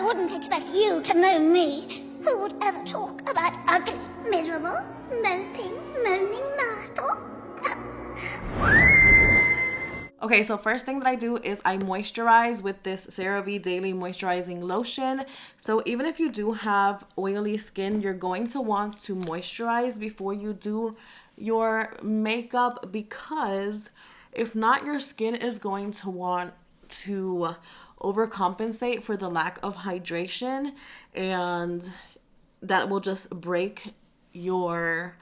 wouldn't expect you to know me. Who would ever talk about ugly, miserable, moping, moaning Myrtle? Okay, so first thing that I do is I moisturize with this CeraVe Daily Moisturizing Lotion. So even if you do have oily skin, you're going to want to moisturize before you do your makeup, because if not, your skin is going to want to overcompensate for the lack of hydration, and that will just break your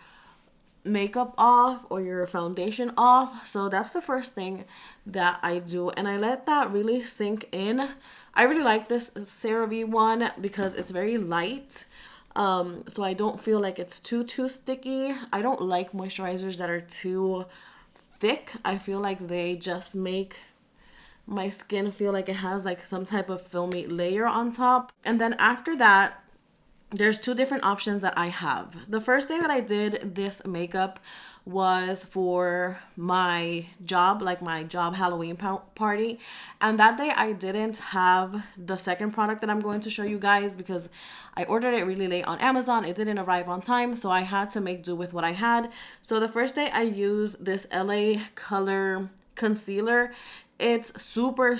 makeup off or your foundation off. So that's the first thing that I do, and I let that really sink in. I really like this CeraVe one because it's very light, so I don't feel like it's too sticky. I don't like moisturizers that are too thick. I feel like they just make my skin feel like it has like some type of filmy layer on top. And then after that, there's two different options that I have. The first day that I did this makeup was for my job, like my job Halloween party. And that day I didn't have the second product that I'm going to show you guys because I ordered it really late on Amazon. It didn't arrive on time, so I had to make do with what I had. So the first day I used this LA Color concealer. It's super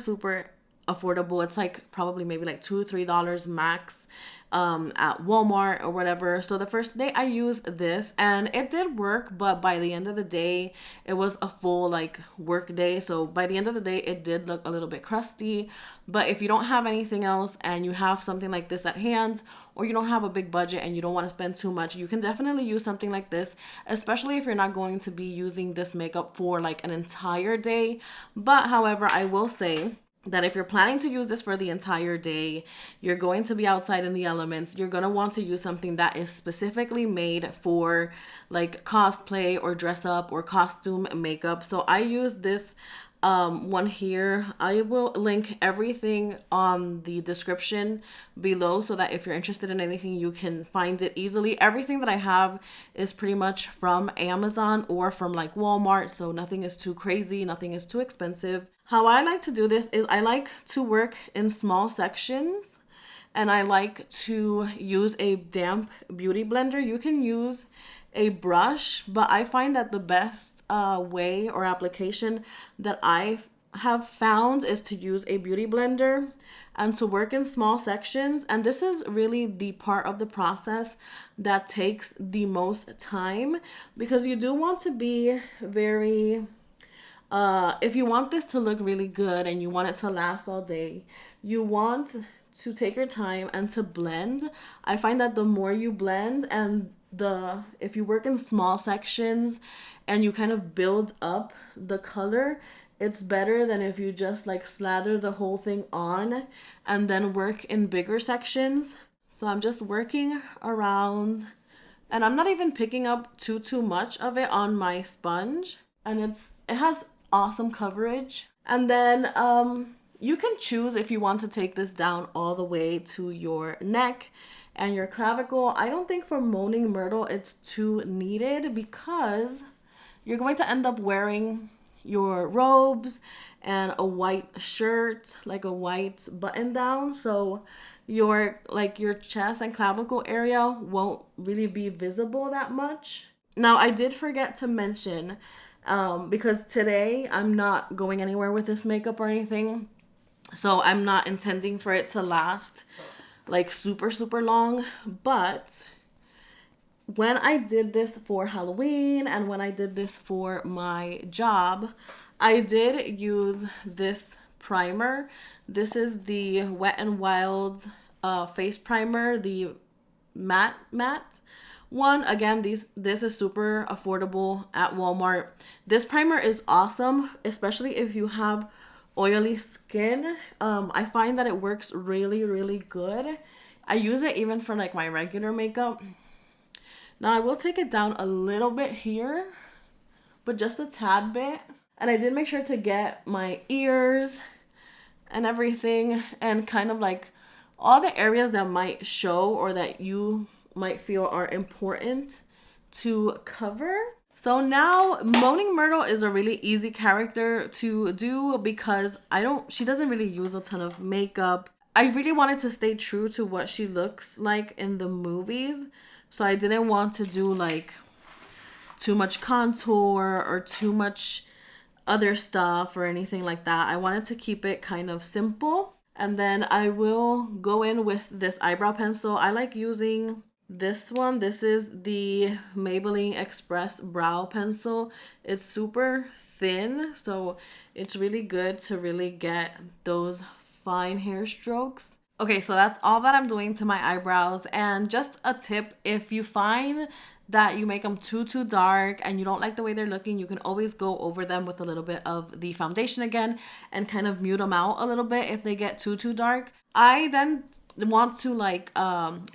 affordable. It's like probably maybe like $2-3 max at Walmart or whatever. So the first day I used this and it did work, but by the end of the day it was a full like work day. So by the end of the day it did look a little bit crusty. But if you don't have anything else and you have something like this at hand, or you don't have a big budget and you don't want to spend too much, you can definitely use something like this, especially if you're not going to be using this makeup for like an entire day. But however, I will say that if you're planning to use this for the entire day, you're going to be outside in the elements, you're going to want to use something that is specifically made for like cosplay or dress up or costume makeup. So I use this one here. I will link everything on the description below so that if you're interested in anything, you can find it easily. Everything that I have is pretty much from Amazon or from like Walmart, so nothing is too crazy, nothing is too expensive. How I like to do this is I like to work in small sections, and I like to use a damp beauty blender. You can use a brush, but I find that the best way or application that I have found is to use a beauty blender and to work in small sections. And this is really the part of the process that takes the most time, because you do want to be very if you want this to look really good and you want it to last all day, you want to take your time and to blend. I find that the more you blend and if you work in small sections and you kind of build up the color, it's better than if you just like slather the whole thing on and then work in bigger sections. So I'm just working around, and I'm not even picking up too much of it on my sponge, and it has awesome coverage. And then you can choose if you want to take this down all the way to your neck and your clavicle. I don't think for Moaning Myrtle it's too needed, because you're going to end up wearing your robes and a white shirt, like a white button down, so your chest and clavicle area won't really be visible that much. Now I did forget to mention, because today I'm not going anywhere with this makeup or anything, so I'm not intending for it to last like super long. But when I did this for Halloween and when I did this for my job, I did use this primer. This is the Wet n Wild face primer, the matte one. Again, this is super affordable at Walmart. This primer is awesome, especially if you have oily skin. I find that it works really good. I use it even for like my regular makeup. Now I will take it down a little bit here, but just a tad bit. And I did make sure to get my ears and everything, and kind of like all the areas that might show or that you might feel are important to cover. So now Moaning Myrtle is a really easy character to do because she doesn't really use a ton of makeup. I really wanted to stay true to what she looks like in the movies. So I didn't want to do like too much contour or too much other stuff or anything like that. I wanted to keep it kind of simple. And then I will go in with this eyebrow pencil. I like using this one. This is the Maybelline Express Brow Pencil. It's super thin, so it's really good to really get those fine hair strokes. Okay, so that's all that I'm doing to my eyebrows. And just a tip, if you find that you make them too dark and you don't like the way they're looking, you can always go over them with a little bit of the foundation again and kind of mute them out a little bit if they get too dark. I then want to like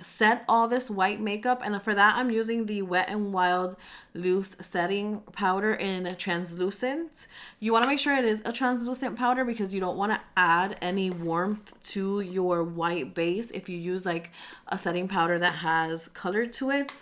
set all this white makeup, and for that I'm using the Wet n Wild loose setting powder in translucent. You want to make sure it is a translucent powder because you don't want to add any warmth to your white base if you use like a setting powder that has color to it.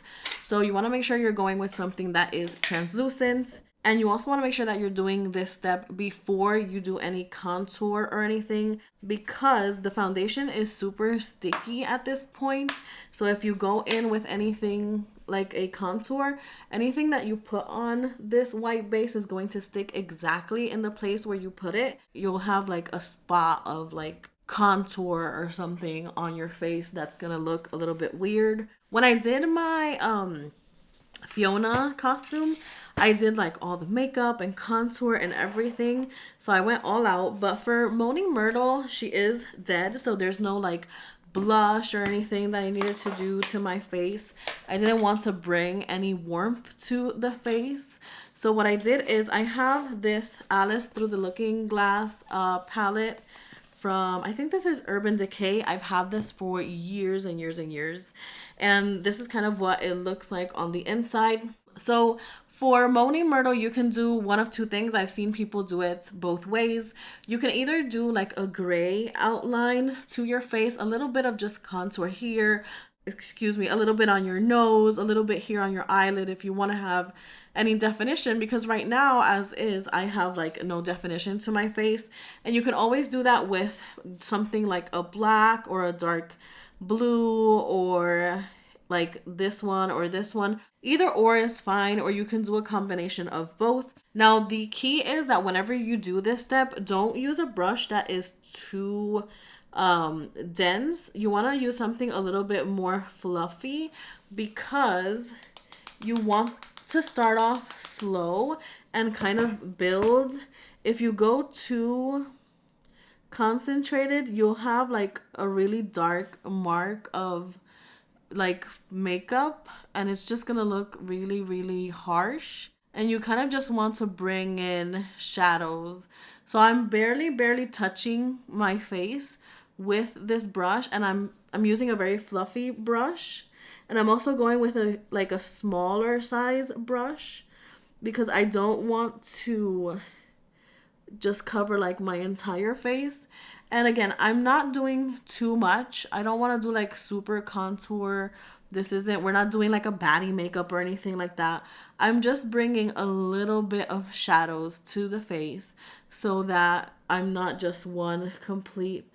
So you want to make sure you're going with something that is translucent. And you also want to make sure that you're doing this step before you do any contour or anything, because the foundation is super sticky at this point. So if you go in with anything like a contour, anything that you put on this white base is going to stick exactly in the place where you put it. You'll have like a spot of like contour or something on your face that's gonna look a little bit weird. When I did my Fiona costume, I did like all the makeup and contour and everything, so I went all out. But for Moaning Myrtle, she is dead, so there's no like blush or anything that I needed to do to my face. I didn't want to bring any warmth to the face, so what I did is I have this Alice Through the Looking Glass palette from, I think this is Urban Decay. I've had this for years and years and years, and this is kind of what it looks like on the inside. So for Moaning Myrtle, you can do one of two things. I've seen people do it both ways. You can either do like a gray outline to your face, a little bit of just contour here, a little bit on your nose, a little bit here on your eyelid if you want to have any definition, because right now as is I have like no definition to my face. And you can always do that with something like a black or a dark blue, or like this one or this one. Either or is fine, or you can do a combination of both. Now the key is that whenever you do this step, don't use a brush that is too dense. You want to use something a little bit more fluffy, because you want to start off slow and kind of build. If you go too concentrated, you'll have like a really dark mark of like makeup, and it's just gonna look really harsh, and you kind of just want to bring in shadows. So I'm barely touching my face with this brush, and I'm using a very fluffy brush. And I'm also going with a smaller size brush, because I don't want to just cover like my entire face. And again, I'm not doing too much. I don't want to do like super contour. We're not doing like a baddie makeup or anything like that. I'm just bringing a little bit of shadows to the face so that I'm not just one complete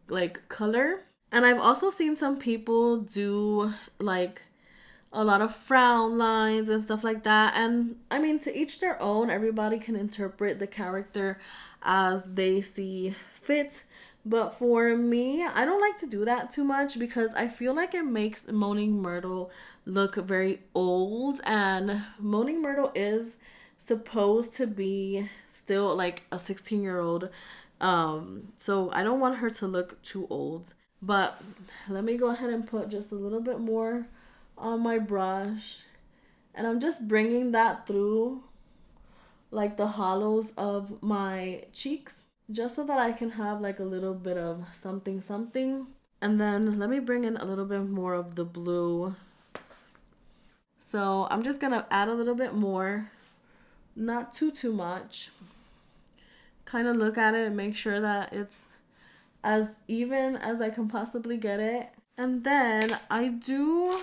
like color. And I've also seen some people do like a lot of frown lines and stuff like that. And I mean, to each their own. Everybody can interpret the character as they see fit. But for me, I don't like to do that too much, because I feel like it makes Moaning Myrtle look very old. And Moaning Myrtle is supposed to be still like a 16-year-old. So I don't want her to look too old. But let me go ahead and put just a little bit more on my brush, and I'm just bringing that through like the hollows of my cheeks, just so that I can have like a little bit of something. And then let me bring in a little bit more of the blue. So I'm just gonna add a little bit more, not too much. Kind of look at it and make sure that it's as even as I can possibly get it. And then I did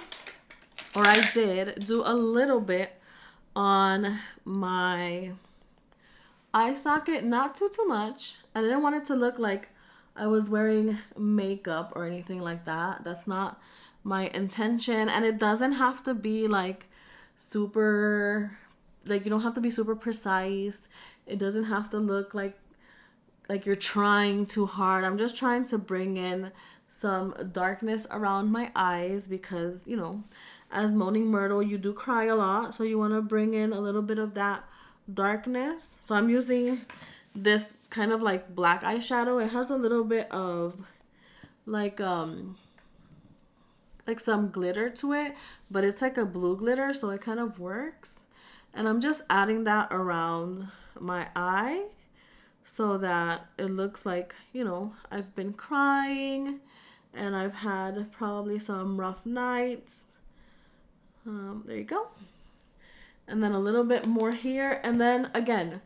do a little bit on my eye socket, not too much. I didn't want it to look like I was wearing makeup or anything like that. That's not my intention. And it doesn't have to be like super, like you don't have to be super precise. It doesn't have to look like you're trying too hard. I'm just trying to bring in some darkness around my eyes because, you know, as Moaning Myrtle, you do cry a lot. So you want to bring in a little bit of that darkness. So I'm using this kind of like black eyeshadow. It has a little bit of like some glitter to it, but it's like a blue glitter, so it kind of works. And I'm just adding that around my eye so that it looks like, you know, I've been crying and I've had probably some rough nights. There you go. And then a little bit more here. And then again,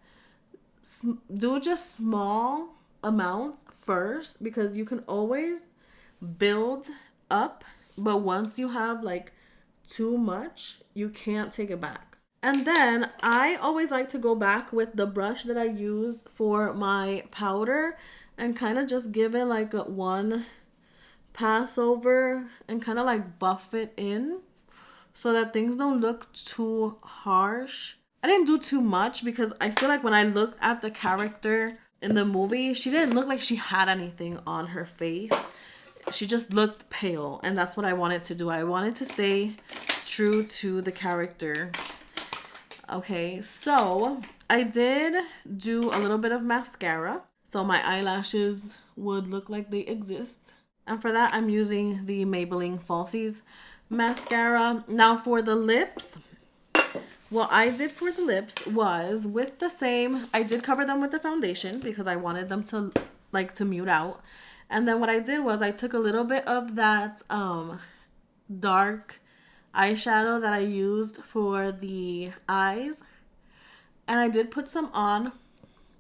do just small amounts first because you can always build up. But once you have like too much, you can't take it back. And then I always like to go back with the brush that I use for my powder and kind of just give it like a one pass over and kind of like buff it in so that things don't look too harsh. I didn't do too much because I feel like when I looked at the character in the movie, she didn't look like she had anything on her face. She just looked pale, and that's what I wanted to do. I wanted to stay true to the character. Okay, so I did do a little bit of mascara so my eyelashes would look like they exist. And for that, I'm using the Maybelline Falsies mascara. Now for the lips, what I did for the lips was with the same, I did cover them with the foundation because I wanted them to like to mute out. And then what I did was I took a little bit of that dark eyeshadow that I used for the eyes, and I did put some on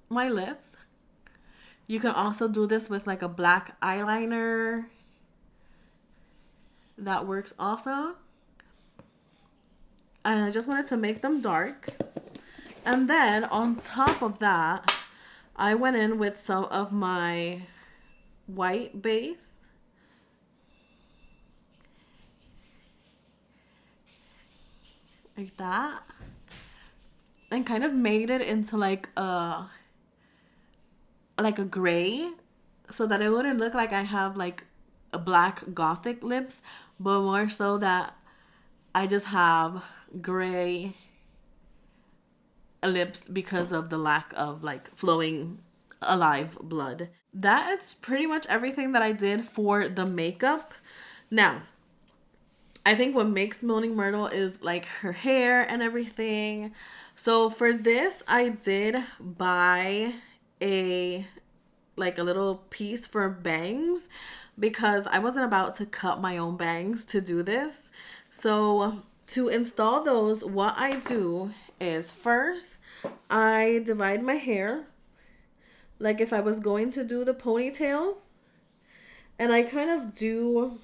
my lips. You can also do this with like a black eyeliner. That works also. And I just wanted to make them dark. And then on top of that, I went in with some of my white base. Like that. And kind of made it into like a gray so that it wouldn't look like I have like a black gothic lips, but more so that I just have gray lips because of the lack of like flowing alive blood. That's pretty much everything that I did for the makeup. Now, I think what makes Moaning Myrtle is like her hair and everything. So for this, I did buy a little piece for bangs because I wasn't about to cut my own bangs to do this. So to install those, what I do is first I divide my hair like if I was going to do the ponytails, and I kind of do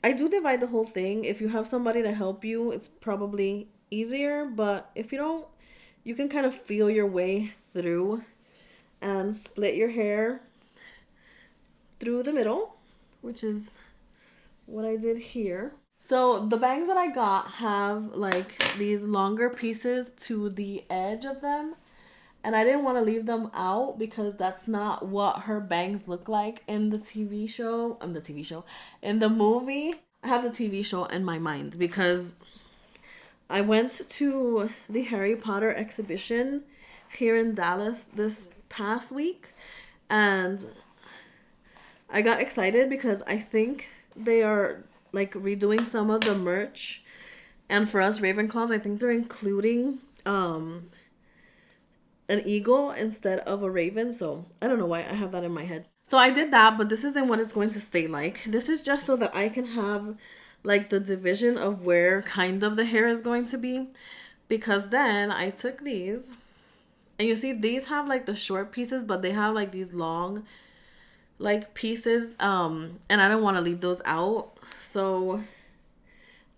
divide the whole thing. If you have somebody to help you, it's probably easier, but if you don't, you can kind of feel your way through and split your hair through the middle, which is what I did here. So the bangs that I got have like these longer pieces to the edge of them, and I didn't want to leave them out because that's not what her bangs look like in the TV show. In the movie. I have the TV show in my mind because I went to the Harry Potter exhibition here in Dallas this past week, and I got excited because I think they are like redoing some of the merch, and for us Ravenclaws, I think they're including an eagle instead of a raven. So I don't know why I have that in my head. So I did that, but this isn't what it's going to stay like. This is just so that I can have like the division of where kind of the hair is going to be, because then I took these, and you see these have like the short pieces, but they have like these long like pieces, and I don't want to leave those out. So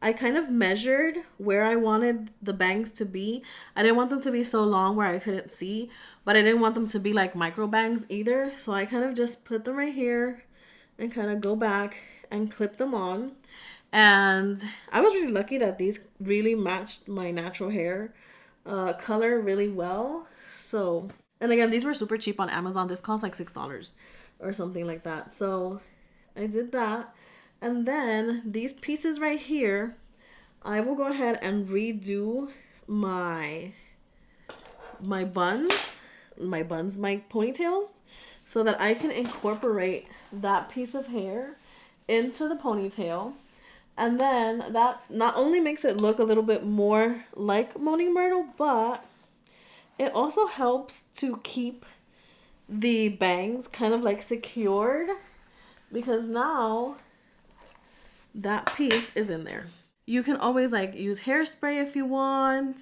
I kind of measured where I wanted the bangs to be. I didn't want them to be so long where I couldn't see, but I didn't want them to be like micro bangs either. So I kind of just put them right here and kind of go back and clip them on. And I was really lucky that these really matched my natural hair color really well. So, and again, these were super cheap on Amazon. This cost like $6 or something like that. So I did that. And then these pieces right here, I will go ahead and redo my ponytails, so that I can incorporate that piece of hair into the ponytail. And then that not only makes it look a little bit more like Moaning Myrtle, but it also helps to keep the bangs kind of like secured, because now that piece is in there. You can always like use hairspray if you want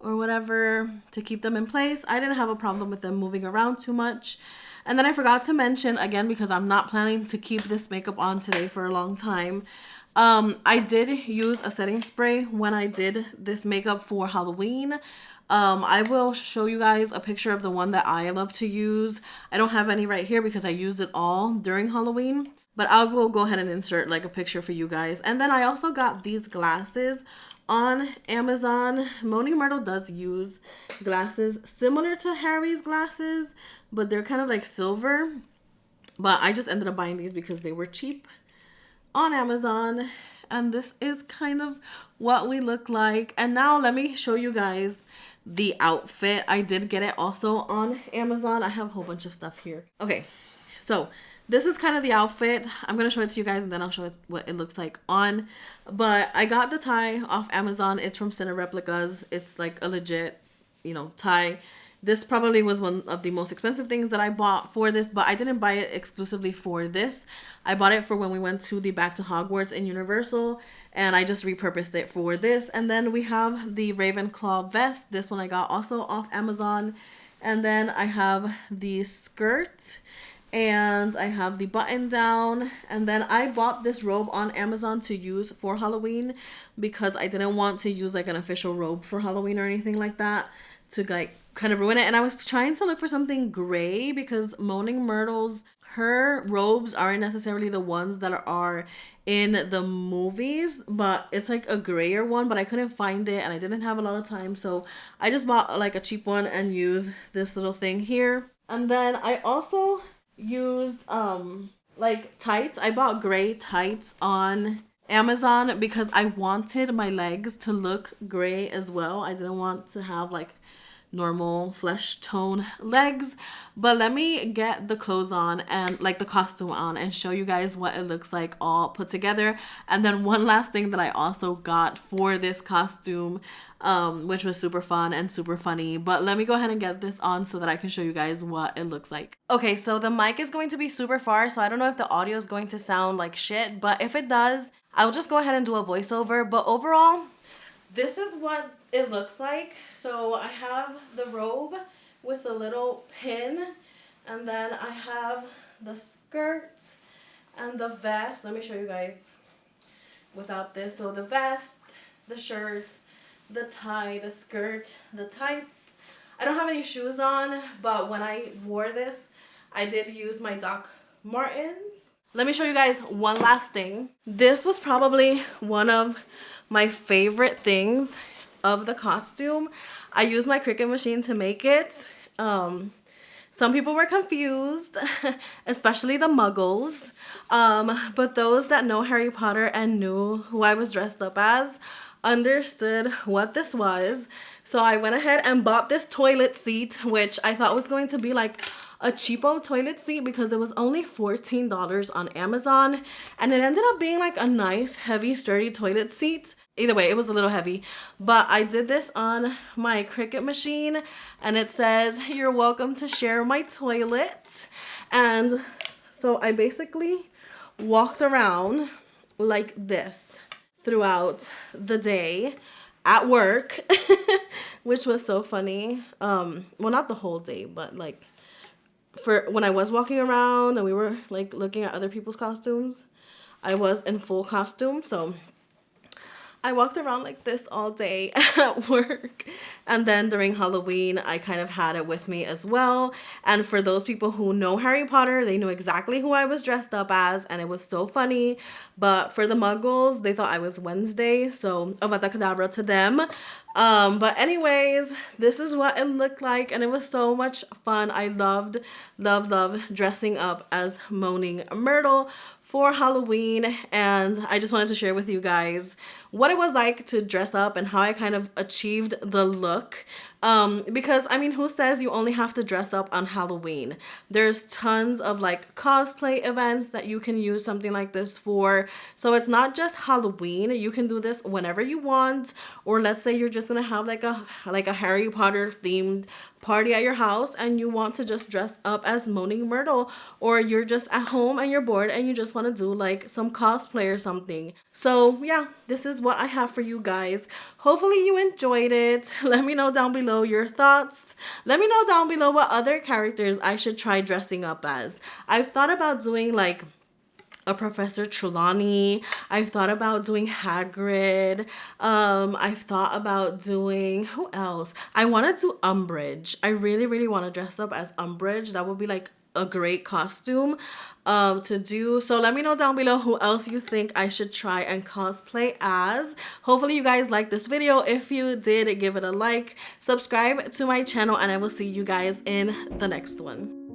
or whatever to keep them in place. I didn't have a problem with them moving around too much. And then I forgot to mention, again, because I'm not planning to keep this makeup on today for a long time, I did use a setting spray when I did this makeup for Halloween. I will show you guys a picture of the one that I love to use. I don't have any right here because I used it all during Halloween, but I will go ahead and insert like a picture for you guys. And then I also got these glasses on Amazon. Moaning Myrtle does use glasses similar to Harry's glasses, but they're kind of like silver. But I just ended up buying these because they were cheap on Amazon. And this is kind of what we look like. And now let me show you guys the outfit. I did get it also on Amazon. I have a whole bunch of stuff here. Okay, so this is kind of the outfit. I'm going to show it to you guys and then I'll show it what it looks like on. But I got the tie off Amazon. It's from Cine Replicas. It's like a legit, you know, tie. This probably was one of the most expensive things that I bought for this, but I didn't buy it exclusively for this. I bought it for when we went to the Back to Hogwarts in Universal, and I just repurposed it for this. And then we have the Ravenclaw vest. This one I got also off Amazon. And then I have the skirt, and I have the button down. And then I bought this robe on Amazon to use for Halloween because I didn't want to use like an official robe for Halloween or anything like that to like kind of ruin it. And I was trying to look for something gray because Moaning Myrtle's, her robes aren't necessarily the ones that are in the movies, but it's like a grayer one, but I couldn't find it and I didn't have a lot of time, so I just bought like a cheap one and used this little thing here. And then I also used like tights. I bought gray tights on Amazon because I wanted my legs to look gray as well. I didn't want to have like normal flesh tone legs. But let me get the clothes on and like the costume on and show you guys what it looks like all put together. And then one last thing that I also got for this costume, which was super fun and super funny. But let me go ahead and get this on so that I can show you guys what it looks like. Okay, so the mic is going to be super far, so I don't know if the audio is going to sound like shit, but if it does, I'll just go ahead and do a voiceover. But overall, this is what it looks like. So I have the robe with a little pin, and then I have the skirt and the vest. Let me show you guys without this. So the vest, the shirt, the tie, the skirt, the tights. I don't have any shoes on, but when I wore this, I did use my Doc Martens. Let me show you guys one last thing. This was probably one of my favorite things of the costume. I used my Cricut machine to make it. Some people were confused, especially the muggles. But those that know Harry Potter and knew who I was dressed up as understood what this was. So I went ahead and bought this toilet seat, which I thought was going to be like a cheapo toilet seat because it was only $14 on Amazon, and it ended up being like a nice heavy sturdy toilet seat. Either way, it was a little heavy, but I did this on my Cricut machine and it says, "You're welcome to share my toilet." And so I basically walked around like this throughout the day at work, which was so funny. Well, not the whole day, but like for when I was walking around and we were like looking at other people's costumes, I was in full costume. So I walked around like this all day at work. And then during Halloween, I kind of had it with me as well. And for those people who know Harry Potter, they knew exactly who I was dressed up as. And it was so funny. But for the Muggles, they thought I was Wednesday. So Avada Kedavra to them. But anyways, this is what it looked like. And it was so much fun. I loved dressing up as Moaning Myrtle for Halloween, and I just wanted to share with you guys what it was like to dress up and how I kind of achieved the look. Because I mean, who says you only have to dress up on Halloween? There's tons of like cosplay events that you can use something like this for. So it's not just Halloween. You can do this whenever you want, or let's say you're just gonna have like a Harry Potter themed party at your house and you want to just dress up as Moaning Myrtle, or you're just at home and you're bored and you just want to do like some cosplay or something. So yeah, this is what I have for you guys. Hopefully you enjoyed it. Let me know down below your thoughts. Let me know down below what other characters I should try dressing up as. I've thought about doing like a Professor Trelawney. I've thought about doing Hagrid. I've thought about doing, who else? I want to do Umbridge. I really want to dress up as Umbridge. That would be like a great costume to do. So let me know down below who else you think I should try and cosplay as. Hopefully you guys liked this video. If you did, give it a like, subscribe to my channel, and I will see you guys in the next one.